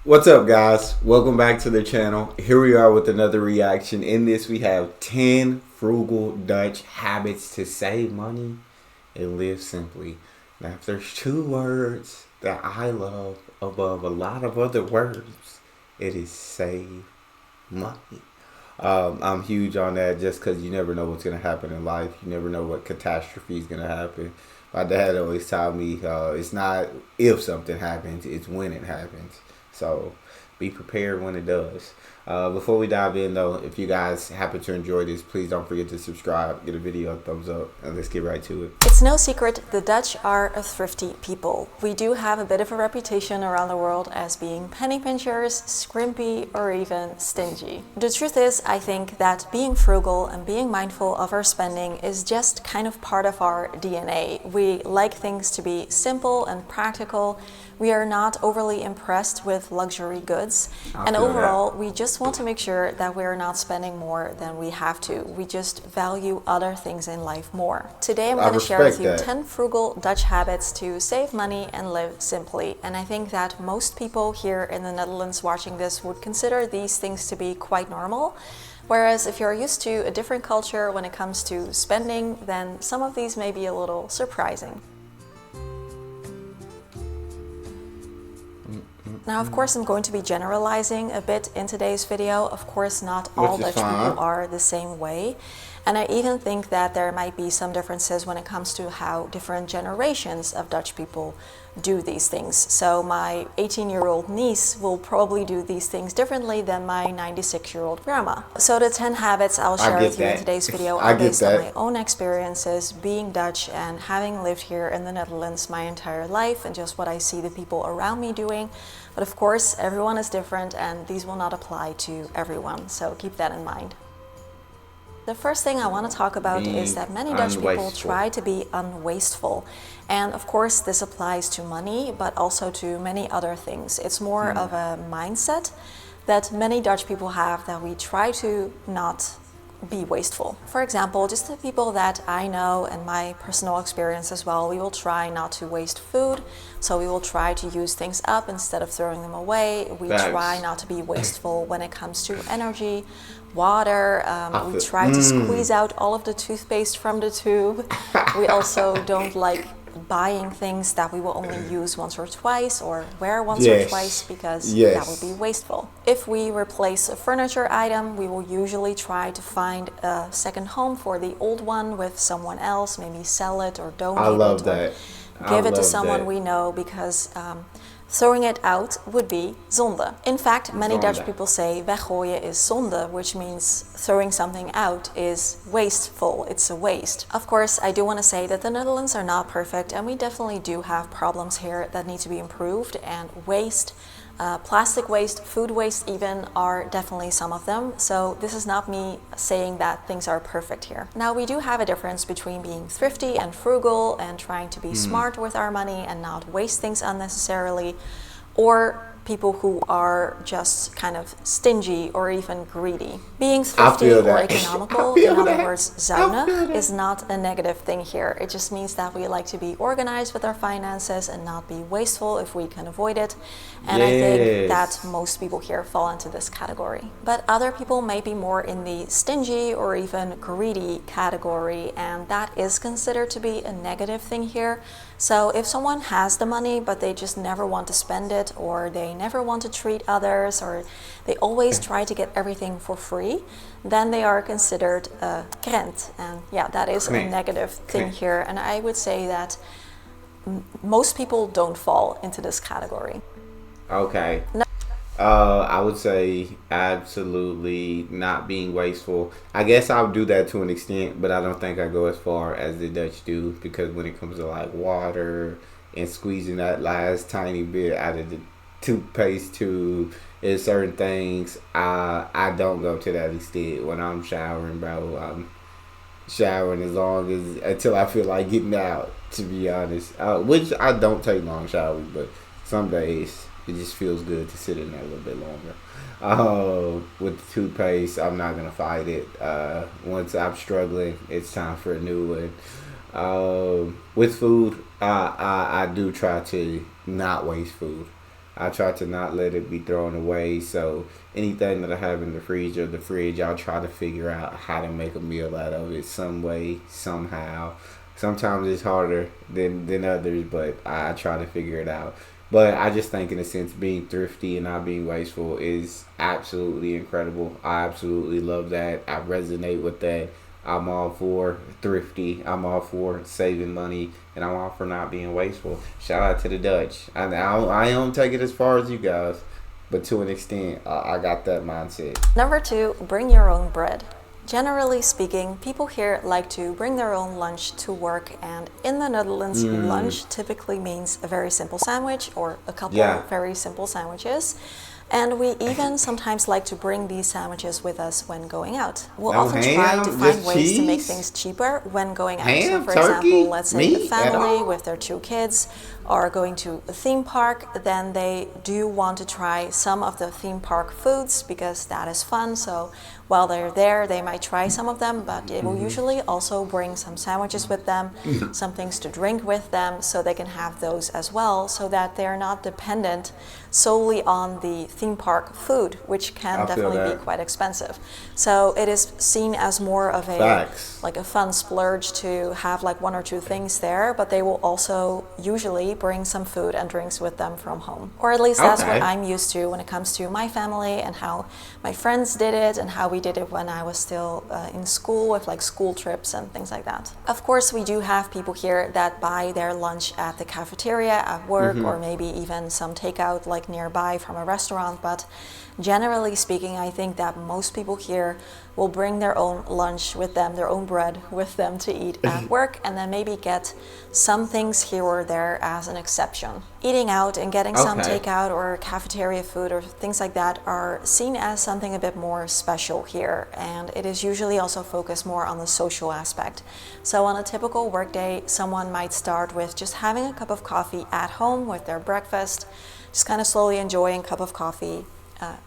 What's up, guys? Welcome back to the channel. Here we are with another reaction. In this, we have 10 frugal Dutch habits to save money and live simply. Now, if there's two words that I love above a lot of other words, it is save money. I'm huge on that just because you never know what's going to happen in life. You never know what catastrophe is going to happen. My dad always taught me it's not if something happens, it's when it happens. So be prepared when it does. Before we dive in, though, if you guys happen to enjoy this, please don't forget to subscribe, get a video a thumbs up, and let's get right to it. It's no secret the Dutch are a thrifty people. We do have a bit of a reputation around the world as being penny pinchers, scrimpy, or even stingy. The truth is, I think that being frugal and being mindful of our spending is just kind of part of our DNA. We like things to be simple and practical. We are not overly impressed with luxury goods. And overall, we just want to make sure that we're not spending more than we have to. We just value other things in life more. Today I'm going to share with you 10 frugal Dutch habits to save money and live simply. And I think that most people here in the Netherlands watching this would consider these things to be quite normal. Whereas if you're used to a different culture when it comes to spending, then some of these may be a little surprising. Now, of course, I'm going to be generalizing a bit in today's video. Of course, not all Dutch people are the same way. And I even think that there might be some differences when it comes to how different generations of Dutch people do these things. So my 18-year-old niece will probably do these things differently than my 96-year-old grandma. So the 10 habits I'll share with you in today's video are based on my own experiences being Dutch and having lived here in the Netherlands my entire life and just what I see the people around me doing. But of course, everyone is different and these will not apply to everyone. So keep that in mind. The first thing I want to talk about is that many Dutch people try to be unwasteful. And of course, this applies to money, but also to many other things. It's more of a mindset that many Dutch people have that we try to not be wasteful. For example, just the people that I know and my personal experience as well, we will try not to waste food. So we will try to use things up instead of throwing them away. We try not to be wasteful when it comes to energy, water. We try to squeeze out all of the toothpaste from the tube. We also don't like buying things that we will only use once or twice or wear once or twice because that would be wasteful. If we replace a furniture item, we will usually try to find a second home for the old one with someone else, maybe sell it or donate it or give it to someone we know because throwing it out would be zonde. In fact, many Dutch people say weggooien is zonde, which means throwing something out is wasteful. It's a waste. Of course, I do want to say that the Netherlands are not perfect and we definitely do have problems here that need to be improved, and waste, plastic waste, food waste even are definitely some of them. So this is not me saying that things are perfect here. Now, we do have a difference between being thrifty and frugal and trying to be smart with our money and not waste things unnecessarily, or people who are just kind of stingy or even greedy. Being thrifty or economical, in other words, zuinig, is not a negative thing here. It just means that we like to be organized with our finances and not be wasteful if we can avoid it. And I think that most people here fall into this category. But other people may be more in the stingy or even greedy category, and that is considered to be a negative thing here. So if someone has the money but they just never want to spend it, or they never want to treat others, or they always try to get everything for free, then they are considered a krent. And yeah, that is a negative thing here. And I would say that most people don't fall into this category. Okay. I would say absolutely not being wasteful. I guess I'll do that to an extent, but I don't think I go as far as the Dutch do, because when it comes to like water and squeezing that last tiny bit out of the toothpaste tube and certain things, I don't go to that extent. When I'm showering, bro, I'm showering as long as until I feel like getting out, to be honest. Which I don't take long showers, but some days it just feels good to sit in there a little bit longer. With the toothpaste, I'm not gonna fight it. Once I'm struggling, it's time for a new one. With food, I do try to not waste food. I try to not let it be thrown away. So anything that I have in the freezer or the fridge, I'll try to figure out how to make a meal out of it some way, somehow. Sometimes it's harder than others, but I try to figure it out. But I just think, in a sense, being thrifty and not being wasteful is absolutely incredible. I absolutely love that. I resonate with that. I'm all for thrifty. I'm all for saving money, and I'm all for not being wasteful. Shout out to the Dutch. I don't take it as far as you guys, but to an extent, I got that mindset. Number 2, bring your own bread. Generally speaking, people here like to bring their own lunch to work, and in the Netherlands, lunch typically means a very simple sandwich or a couple of very simple sandwiches. And we even sometimes like to bring these sandwiches with us when going out. We'll often try to find ways to make things cheaper when going out. So for example, let's say a family with their 2 kids are going to a theme park, then they do want to try some of the theme park foods because that is fun. So while they're there, they might try some of them, but they will usually also bring some sandwiches with them, some things to drink with them, so they can have those as well, so that they're not dependent solely on the theme park food, which can definitely be quite expensive. So it is seen as more of a like a fun splurge to have like 1 or 2 things there, but they will also usually bring some food and drinks with them from home. Or at least that's what I'm used to when it comes to my family and how my friends did it and how we did it when I was still in school with like school trips and things like that. Of course, we do have people here that buy their lunch at the cafeteria at work, or maybe even some takeout like nearby from a restaurant, but generally speaking, I think that most people here will bring their own lunch with them, their own bread with them to eat at work, and then maybe get some things here or there as an exception. Eating out and getting some takeout or cafeteria food or things like that are seen as something a bit more special here, and it is usually also focused more on the social aspect. So on a typical workday, someone might start with just having a cup of coffee at home with their breakfast, just kind of slowly enjoying a cup of coffee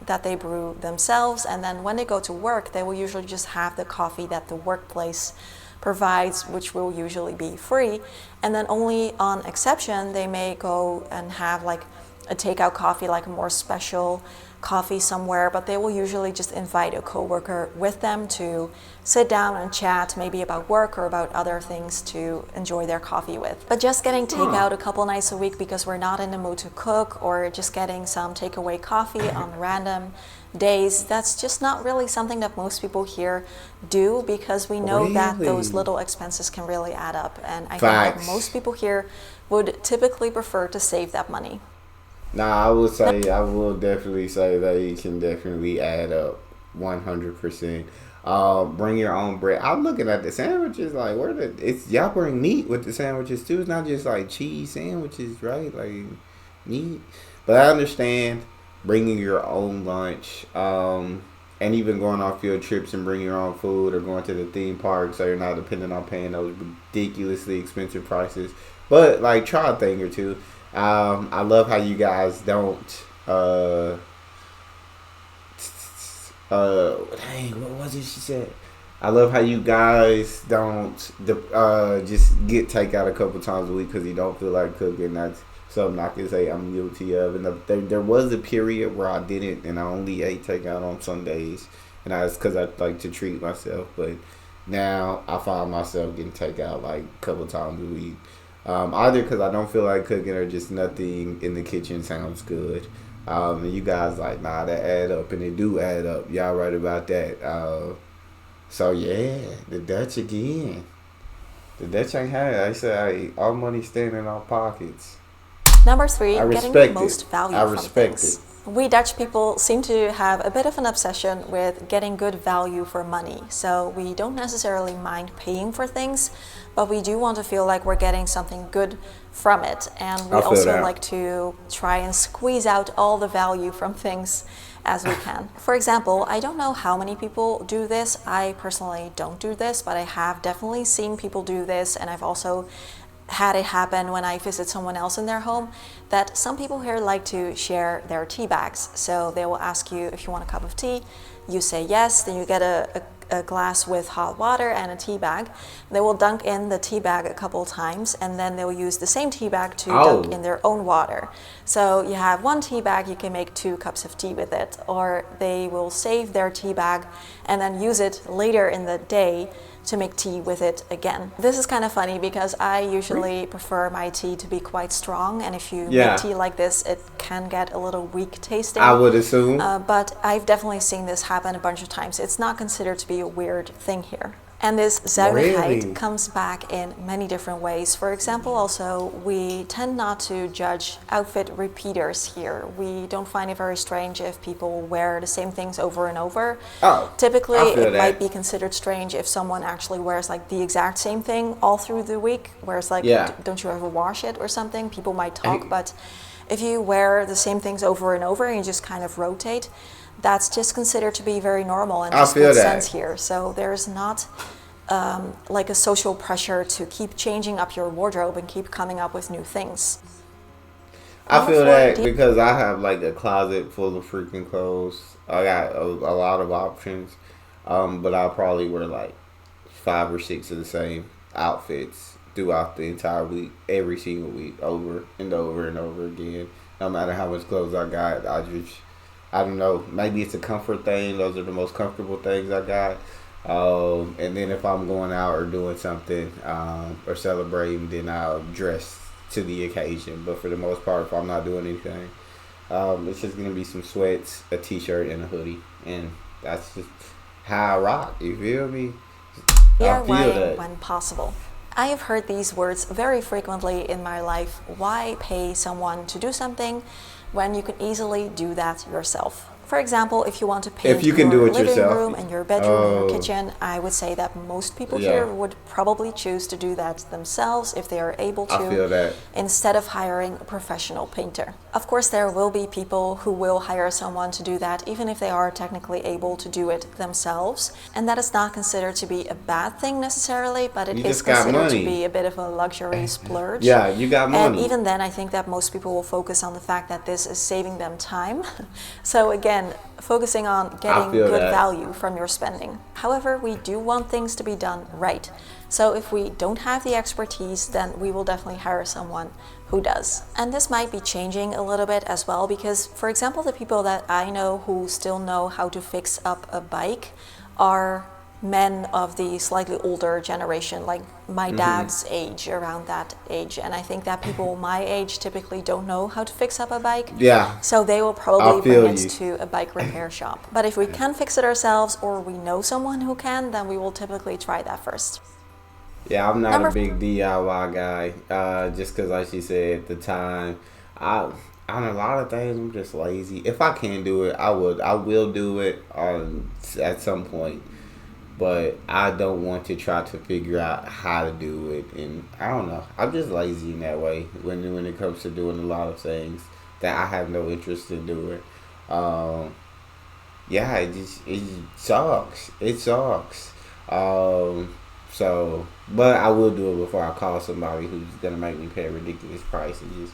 that they brew themselves, and then when they go to work, they will usually just have the coffee that the workplace provides, which will usually be free, and then only on exception they may go and have like a takeout coffee, like a more special coffee somewhere, but they will usually just invite a coworker with them to sit down and chat maybe about work or about other things to enjoy their coffee with. But just getting takeout a couple nights a week because we're not in the mood to cook, or just getting some takeaway coffee on random days, that's just not really something that most people here do, because we know that those little expenses can really add up, and I think that most people here would typically prefer to save that money. Nah, I will definitely say they can definitely add up 100%. Bring your own bread. I'm looking at the sandwiches like, y'all bring meat with the sandwiches too. It's not just like cheese sandwiches, right? Like meat. But I understand bringing your own lunch, and even going on field trips and bringing your own food, or going to the theme park so you're not dependent on paying those ridiculously expensive prices. But like, try a thing or two. I love how you guys don't dang, what was it she said? I love how you guys don't just get takeout a couple times a week because you don't feel like cooking. That's something I can say I'm guilty of. And there was a period where I didn't, and I only ate takeout on Sundays, and that's because I like to treat myself. But now I find myself getting takeout like a couple times a week. Either because I don't feel like cooking, or just nothing in the kitchen sounds good. And you guys like, nah, that add up, and it do add up. Y'all right about that. So yeah, the Dutch again. The Dutch ain't had it. I say, all money staying in our pockets. Number 3, getting the most value from things. We Dutch people seem to have a bit of an obsession with getting good value for money. So we don't necessarily mind paying for things, but we do want to feel like we're getting something good from it. And we also like to try and squeeze out all the value from things as we can. For example, I don't know how many people do this. I personally don't do this, but I have definitely seen people do this, and I've also had it happen when I visit someone else in their home, that some people here like to share their tea bags. So they will ask you if you want a cup of tea, you say yes, then you get a a glass with hot water and a tea bag. They will dunk in the tea bag a couple times, and then they will use the same tea bag to dunk in their own water. So you have one tea bag, you can make 2 cups of tea with it. Or they will save their tea bag and then use it later in the day to make tea with it again. This is kind of funny because I usually prefer my tea to be quite strong, and if you make tea like this, it can get a little weak tasting. I would assume. But I've definitely seen this happen a bunch of times. It's not considered to be a weird thing here. And this zuinigheid comes back in many different ways. For example, also, we tend not to judge outfit repeaters here. We don't find it very strange if people wear the same things over and over. Typically, it might be considered strange if someone actually wears like the exact same thing all through the week, whereas like, don't you ever wash it or something? People might talk, but if you wear the same things over and over and you just kind of rotate, that's just considered to be very normal and just makes sense here. So there's not like a social pressure to keep changing up your wardrobe and keep coming up with new things. I feel that because I have like a closet full of freaking clothes. I got a lot of options, but I'll probably wear like 5 or 6 of the same outfits throughout the entire week, every single week, over and over and over again. No matter how much clothes I got, I don't know, maybe it's a comfort thing. Those are the most comfortable things I got. And then if I'm going out or doing something or celebrating, then I'll dress to the occasion. But for the most part, if I'm not doing anything, it's just going to be some sweats, a t-shirt, and a hoodie. And that's just how I rock. You feel me? DIY when possible. I have heard these words very frequently in my life. Why pay someone to do something when you can easily do that yourself? For example, if you want to paint your living room and your bedroom and your kitchen, I would say that most people here would probably choose to do that themselves if they are able to, instead of hiring a professional painter. Of course, there will be people who will hire someone to do that, even if they are technically able to do it themselves. And that is not considered to be a bad thing necessarily, but it is considered to be a bit of a luxury splurge. Yeah, you got money. And even then, I think that most people will focus on the fact that this is saving them time. So again, focusing on getting good value from your spending. However, we do want things to be done right. So if we don't have the expertise, then we will definitely hire someone who does. And this might be changing a little bit as well, because for example, the people that I know who still know how to fix up a bike are men of the slightly older generation, like my dad's age, around that age. And I think that people my age typically don't know how to fix up a bike. Yeah. So they will probably bring it to a bike repair shop. But if we can fix it ourselves or we know someone who can, then we will typically try that first. Yeah, I'm not a big DIY guy, just because like she said, the time. On a lot of things, I'm just lazy. If I can do it, I will do it at some point. But I don't want to try to figure out how to do it, and I don't know. I'm just lazy in that way when it comes to doing a lot of things that I have no interest in doing. It sucks. It sucks. But I will do it before I call somebody who's gonna make me pay ridiculous prices.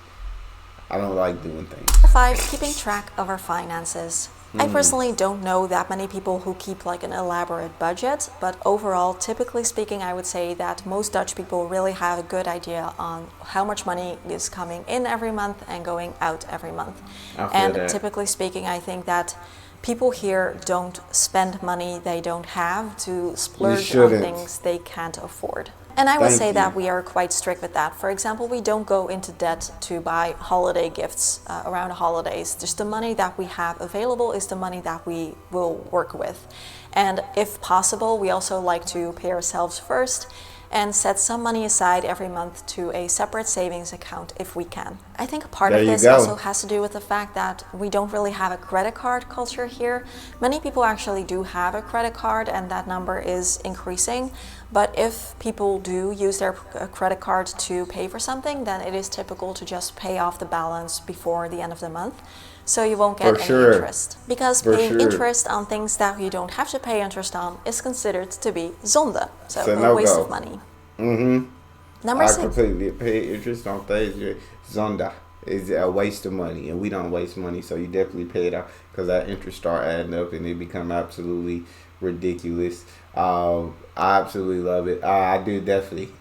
I don't like doing things. 5, keeping track of our finances. I personally don't know that many people who keep like an elaborate budget, but overall, typically speaking, I would say that most Dutch people really have a good idea on how much money is coming in every month and going out every month. And typically speaking, I think that people here don't spend money they don't have to splurge on things they can't afford. And I would say that we are quite strict with that. For example, we don't go into debt to buy holiday gifts around the holidays. Just the money that we have available is the money that we will work with. And if possible, we also like to pay ourselves first and set some money aside every month to a separate savings account if we can. I think a part of this also has to do with the fact that we don't really have a credit card culture here. Many people actually do have a credit card and that number is increasing. But if people do use their credit card to pay for something, then it is typical to just pay off the balance before the end of the month. So you won't get any interest. Because paying interest on things that you don't have to pay interest on is considered to be zonde. So a waste of money. Number 6. I completely pay interest on things. Zonde. is a waste of money, and we don't waste money, so you definitely pay it out because that interest start adding up and it become absolutely ridiculous. I absolutely love it. I do definitely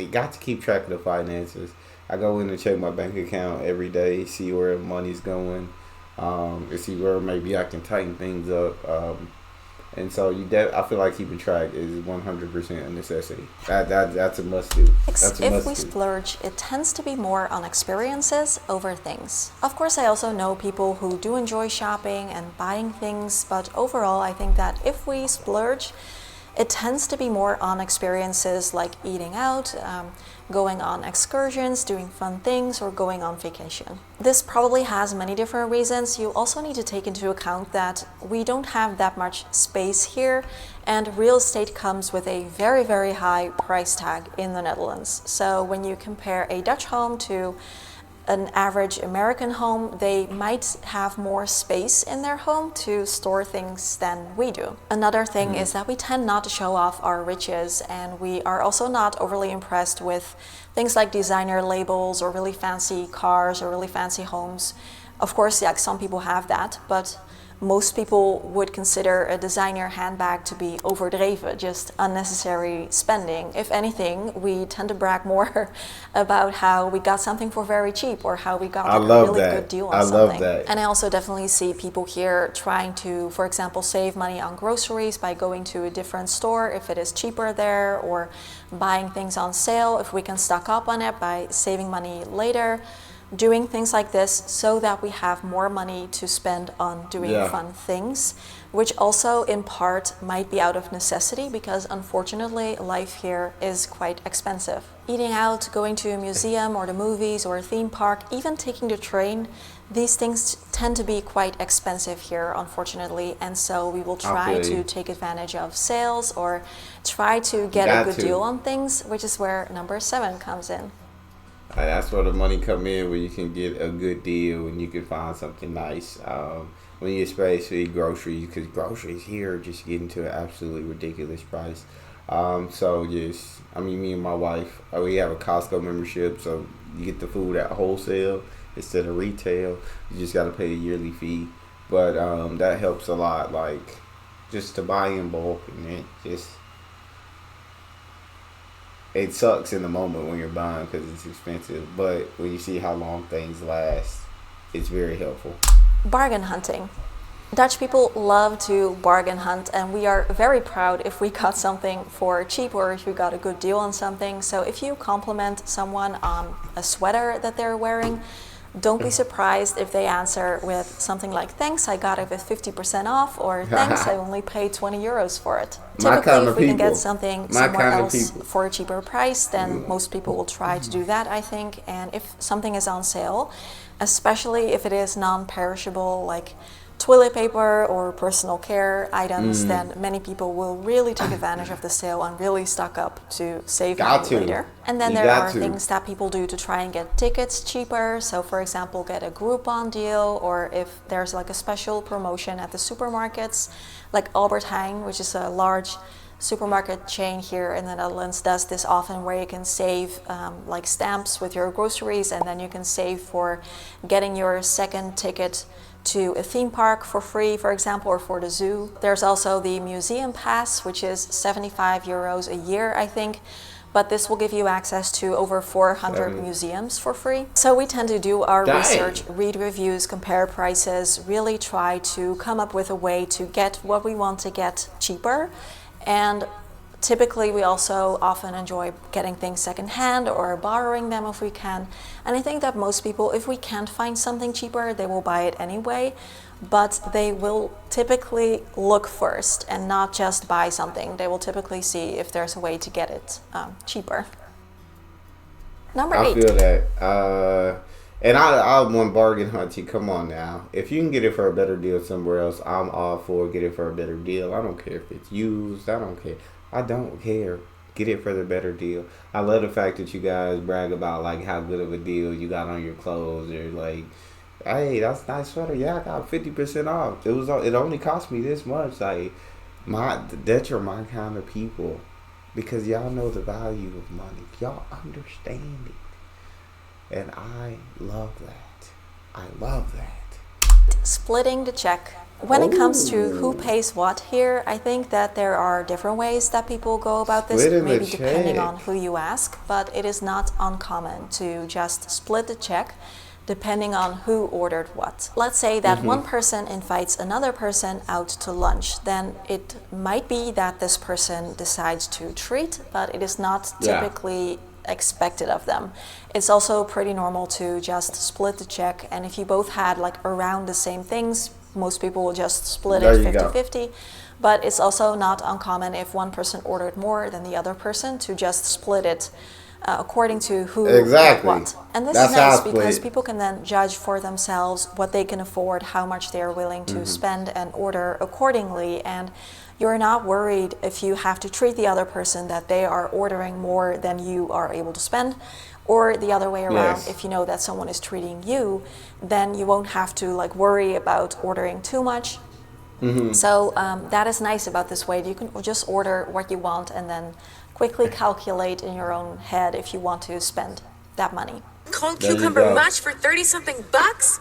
got to keep track of the finances. I go in and check my bank account every day, see where money's going, and see where maybe I can tighten things up. And so I feel like keeping track is 100% a necessity. That's a must do. That's a If we must do. splurge, it tends to be more on experiences over things. Of course, I also know people who do enjoy shopping and buying things, but overall, I think that if we splurge, it tends to be more on experiences like eating out, going on excursions, doing fun things, or going on vacation. This probably has many different reasons. You also need to take into account that we don't have that much space here, and real estate comes with a very, very high price tag in the Netherlands. So when you compare a Dutch home to an average American home, they might have more space in their home to store things than we do. Another thing is that we tend not to show off our riches, and we are also not overly impressed with things like designer labels or really fancy cars or really fancy homes. Of course, yeah, some people have that, but most people would consider a designer handbag to be overdreven, just unnecessary spending. If anything, we tend to brag more about how we got something for very cheap or how we got a really good deal on something. I love that. And I also definitely see people here trying to, for example, save money on groceries by going to a different store if it is cheaper there, or buying things on sale if we can stock up on it by saving money later. Doing things like this so that we have more money to spend on doing fun things, which also in part might be out of necessity because unfortunately life here is quite expensive. Eating out, going to a museum or the movies or a theme park, even taking the train, these things tend to be quite expensive here, unfortunately, and so we will try to take advantage of sales or try to get a good deal on things, which is where number 7 comes in. That's where the money come in, where you can get a good deal and you can find something nice. When you especially groceries, because groceries here are just getting to an absolutely ridiculous price. So yes, I mean, me and my wife, we have a Costco membership, so you get the food at wholesale instead of retail. You just got to pay a yearly fee, but that helps a lot. Like just to buy in bulk, and it sucks in the moment when you're buying because it's expensive, but when you see how long things last, it's very helpful. Bargain hunting. Dutch people love to bargain hunt, and we are very proud if we got something for cheap or if we got a good deal on something. So if you compliment someone on a sweater that they're wearing, don't be surprised if they answer with something like, thanks, I got it with 50% off, or thanks, I only paid 20 euros for it. Typically, if we can get something somewhere else for a cheaper price, then most people will try to do that, I think. And if something is on sale, especially if it is non-perishable, like toilet paper or personal care items, then many people will really take advantage of the sale and really stock up to save money later. And then there are things that people do to try and get tickets cheaper. So for example, get a Groupon deal, or if there's like a special promotion at the supermarkets, like Albert Heijn, which is a large supermarket chain here in the Netherlands, does this often, where you can save like stamps with your groceries, and then you can save for getting your second ticket to a theme park for free, for example, or for the zoo. There's also the museum pass, which is 75 euros a year, I think, but this will give you access to over 400 museums for free. So we tend to do our research, read reviews, compare prices, really try to come up with a way to get what we want to get cheaper. And typically, we also often enjoy getting things secondhand or borrowing them if we can. And I think that most people, if we can't find something cheaper, they will buy it anyway. But they will typically look first and not just buy something. They will typically see if there's a way to get it cheaper. Number 8. I feel that. And I want bargain hunting. Come on now. If you can get it for a better deal somewhere else, I'm all for get it for a better deal. I don't care if it's used. I don't care. Get it for the better deal. I love the fact that you guys brag about like how good of a deal you got on your clothes, or like, hey, that's a nice sweater. Yeah, I got 50% off. It only cost me this much. Like, that you're my kind of people, because y'all know the value of money. Y'all understand it. And I love that. I love that. Splitting the check. When it comes to who pays what here, I think that there are different ways that people go about this, maybe depending on who you ask, but it is not uncommon to just split the check depending on who ordered what. Let's say that one person invites another person out to lunch, then it might be that this person decides to treat, but it is not typically expected of them. It's also pretty normal to just split the check, and if you both had like around the same things, most people will just split it 50-50. But it's also not uncommon if one person ordered more than the other person to just split it according to who got what. And this is nice because people can then judge for themselves what they can afford, how much they are willing to spend, and order accordingly. And you're not worried if you have to treat the other person that they are ordering more than you are able to spend. Or the other way around, if you know that someone is treating you, then you won't have to like worry about ordering too much. So that is nice about this way. You can just order what you want and then quickly calculate in your own head if you want to spend that money. Cold cucumber mush for 30-something bucks?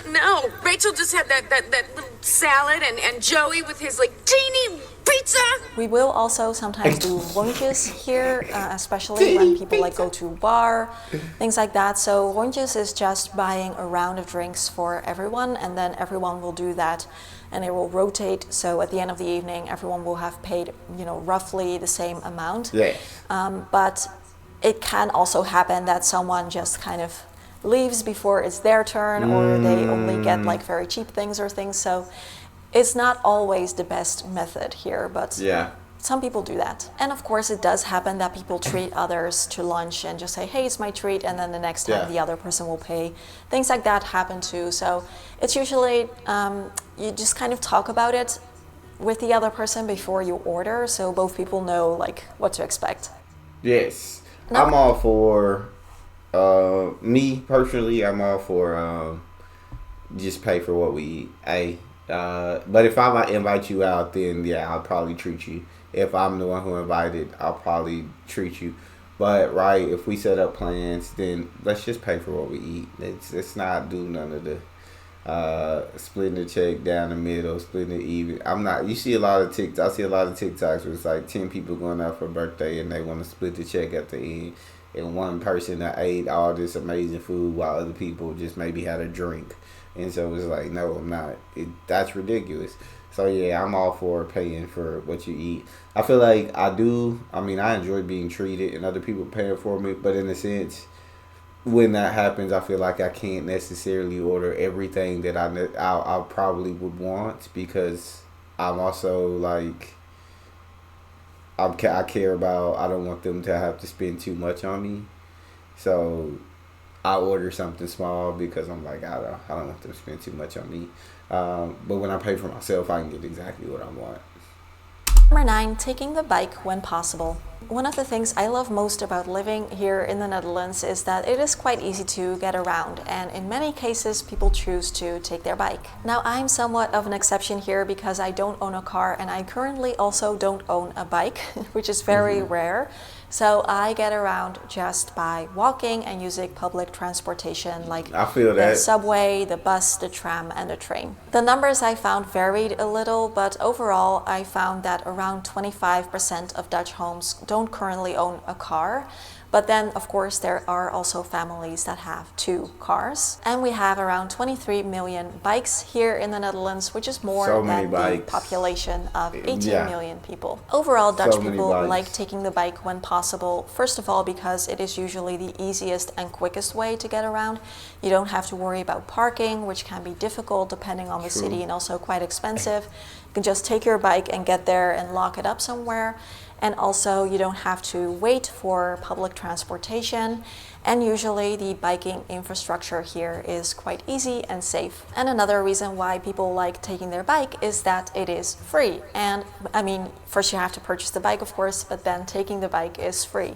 No, Rachel just had that little salad and Joey with his like teeny pizza. We will also sometimes do lunches here, especially when people like go to a bar, things like that. So lunches is just buying a round of drinks for everyone, and then everyone will do that, and it will rotate. So at the end of the evening, everyone will have paid, roughly the same amount. But it can also happen that someone just kind of leaves before it's their turn, or they only get like very cheap things or things. So it's not always the best method here, but some people do that. And of course it does happen that people treat others to lunch and just say, hey, it's my treat, and then the next time the other person will pay. Things like that happen too. So it's usually you just kind of talk about it with the other person before you order, so both people know like what to expect. Yes. I'm all for me personally, I'm all for just pay for what we eat. But if I might invite you out, then I'll probably treat you. If I'm the one who invited, I'll probably treat you. But if we set up plans, then let's just pay for what we eat. Let's not do none of the splitting the check down the middle, splitting it even. You see a lot of TikToks. I see a lot of TikToks where it's like 10 people going out for a birthday and they want to split the check at the end. And one person that ate all this amazing food while other people just maybe had a drink. And so it's like, no, I'm not. That's ridiculous. So I'm all for paying for what you eat. I feel like I enjoy being treated and other people paying for me. But in a sense, when that happens, I feel like I can't necessarily order everything that I probably would want, because I'm also like, I care about, I don't want them to have to spend too much on me. So I order something small because I'm like, I don't want them to spend too much on me. But when I pay for myself, I can get exactly what I want. Number 9, taking the bike when possible. One of the things I love most about living here in the Netherlands is that it is quite easy to get around, and in many cases people choose to take their bike. Now I'm somewhat of an exception here because I don't own a car, and I currently also don't own a bike, which is very rare. So I get around just by walking and using public transportation like the subway, the bus, the tram, and the train. The numbers I found varied a little, but overall I found that around 25% of Dutch homes don't currently own a car. But then, of course, there are also families that have 2 cars. And we have around 23 million bikes here in the Netherlands, which is more than the population of 18 million people. Overall, Dutch people like taking the bike when possible. First of all, because it is usually the easiest and quickest way to get around. You don't have to worry about parking, which can be difficult depending on the city and also quite expensive. You can just take your bike and get there and lock it up somewhere. And also you don't have to wait for public transportation, and usually the biking infrastructure here is quite easy and safe. And another reason why people like taking their bike is that it is free. And I mean, first you have to purchase the bike, of course, but then taking the bike is free.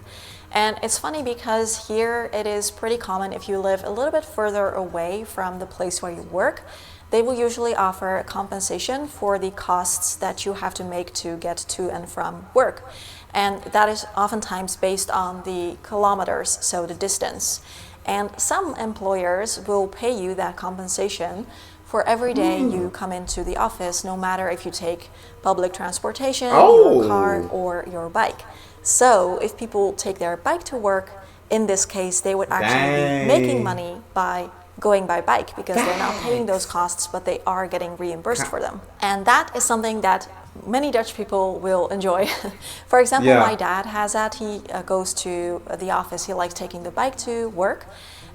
And it's funny because here it is pretty common if you live a little bit further away from the place where you work, they will usually offer a compensation for the costs that you have to make to get to and from work. And that is oftentimes based on the kilometers, so the distance. And some employers will pay you that compensation for every day you come into the office, no matter if you take public transportation, your car, or your bike. So if people take their bike to work, in this case, they would actually be making money by going by bike, because they're not paying those costs, but they are getting reimbursed for them. And that is something that many Dutch people will enjoy. For example, my dad has that. He goes to the office. He likes taking the bike to work.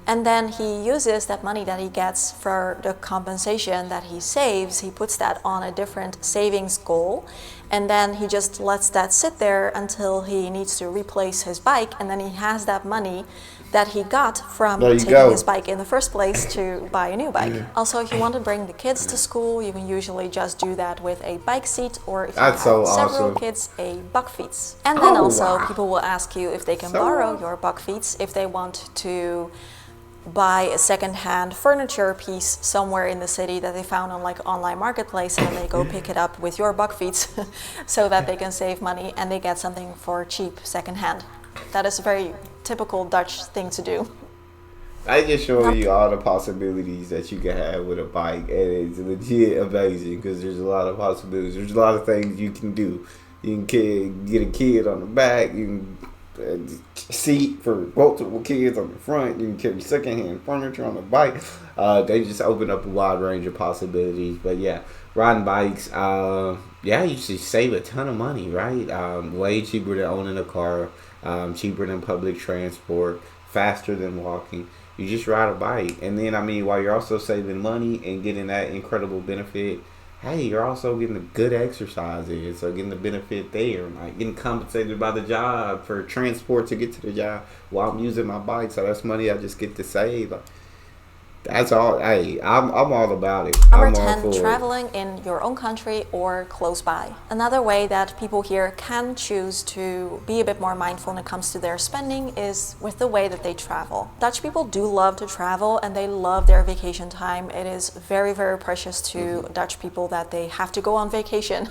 And then he uses that money that he gets for the compensation that he saves. He puts that on a different savings goal. And then he just lets that sit there until he needs to replace his bike. And then he has that money that he got from taking his bike in the first place to buy a new bike. Also, if you want to bring the kids to school, you can usually just do that with a bike seat, or if you have several kids, a bakfiets. And then people will ask you if they can borrow your bakfiets if they want to buy a second-hand furniture piece somewhere in the city that they found on like online marketplace, and then they go pick it up with your bakfiets so that they can save money and they get something for cheap second-hand. That is a very typical Dutch thing to do. I just show you all the possibilities that you can have with a bike, and it's legit amazing because there's a lot of possibilities. There's a lot of things you can do. You can get a kid on the back. You can seat for multiple kids on the front. You can carry secondhand furniture on the bike. They just open up a wide range of possibilities. But yeah, riding bikes, you should save a ton of money, right? Way cheaper than owning a car, cheaper than public transport, faster than walking. You just ride a bike. And then, while you're also saving money and getting that incredible benefit, hey, you're also getting the good exercises, so getting the benefit there, like getting compensated by the job for transport to get to the job while I'm using my bike. So that's money I just get to save. That's all. Hey, I'm all about it. Number 10, traveling in your own country or close by. Another way that people here can choose to be a bit more mindful when it comes to their spending is with the way that they travel. Dutch people do love to travel, and they love their vacation time. It is very, very precious to Dutch people that they have to go on vacation.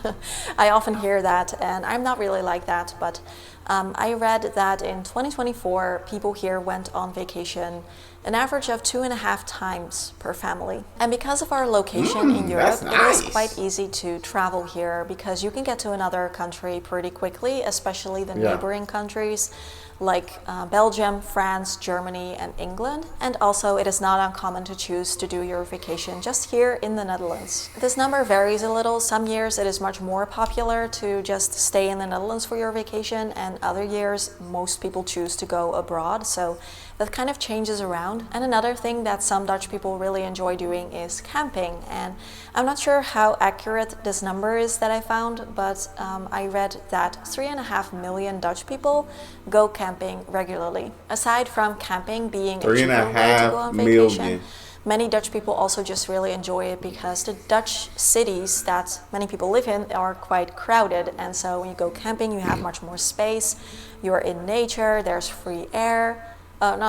I often hear that, and I'm not really like that, but I read that in 2024, people here went on vacation an average of 2.5 times per family. And because of our location in Europe, it is quite easy to travel here because you can get to another country pretty quickly, especially the neighboring countries like Belgium, France, Germany, and England. And also, it is not uncommon to choose to do your vacation just here in the Netherlands. This number varies a little. Some years it is much more popular to just stay in the Netherlands for your vacation, and other years most people choose to go abroad. So that kind of changes around. And another thing that some Dutch people really enjoy doing is camping. And I'm not sure how accurate this number is that I found, but I read that 3.5 million Dutch people go camping regularly. Aside from camping being a cheaper way to go on vacation, many Dutch people also just really enjoy it because the Dutch cities that many people live in are quite crowded, and so when you go camping you have much more space, you're in nature, there's free air.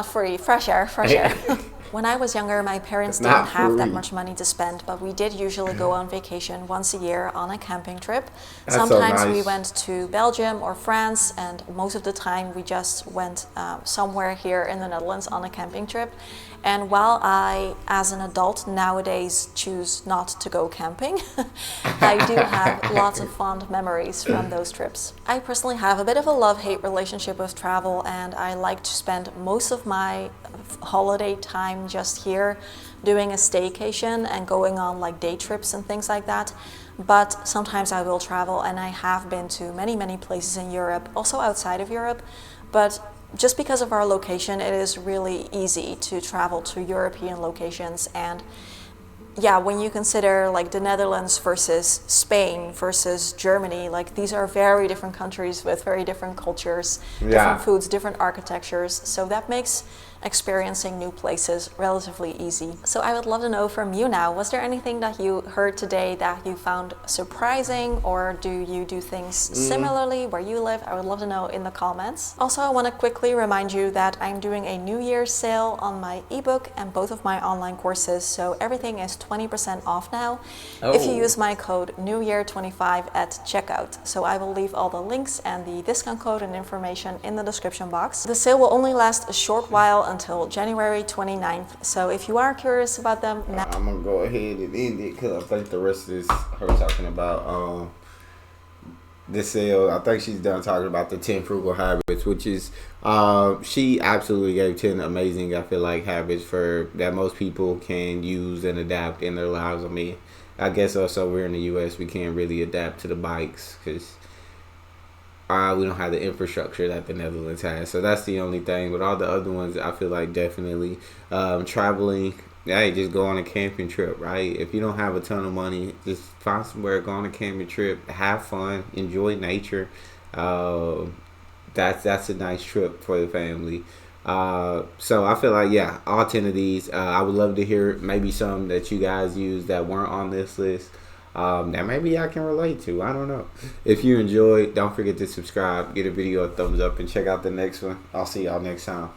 Fresh air. When I was younger, my parents didn't have that much money to spend, but we did usually go on vacation once a year on a camping trip. Sometimes we went to Belgium or France, and most of the time we just went somewhere here in the Netherlands on a camping trip. And while I, as an adult, nowadays choose not to go camping, I do have lots of fond memories from those trips. I personally have a bit of a love-hate relationship with travel, and I like to spend most of my holiday time just here doing a staycation and going on like day trips and things like that. But sometimes I will travel, and I have been to many places in Europe, also outside of Europe. But just because of our location, it is really easy to travel to European locations. And yeah, when you consider like the Netherlands versus Spain versus Germany, like these are very different countries with very different cultures, different foods, different architectures. So that makes experiencing new places relatively easy. So I would love to know from you now, was there anything that you heard today that you found surprising, or do you do things similarly where you live? I would love to know in the comments. Also, I want to quickly remind you that I'm doing a New Year's sale on my ebook and both of my online courses, so everything is 20% off now if you use my code NEWYEAR25 at checkout. So I will leave all the links and the discount code and information in the description box. The sale will only last a short while until January 29th, so if you are curious about them now, I'm gonna go ahead and end it because I think the rest is her talking about the sale. I think she's done talking about the 10 frugal habits, which is she absolutely gave 10 amazing, I feel like, habits for that most people can use and adapt in their lives. I mean, I guess also we're in the US, we can't really adapt to the bikes because we don't have the infrastructure that the Netherlands has. So that's the only thing. But all the other ones, I feel like definitely traveling. Hey, just go on a camping trip, right? If you don't have a ton of money, just find somewhere, go on a camping trip, have fun, enjoy nature. That's a nice trip for the family. So I feel like, yeah, all 10 of these. I would love to hear maybe some that you guys use that weren't on this list. That maybe I can relate to. I don't know. If you enjoyed, don't forget to subscribe, give the video a thumbs up, and check out the next one. I'll see y'all next time.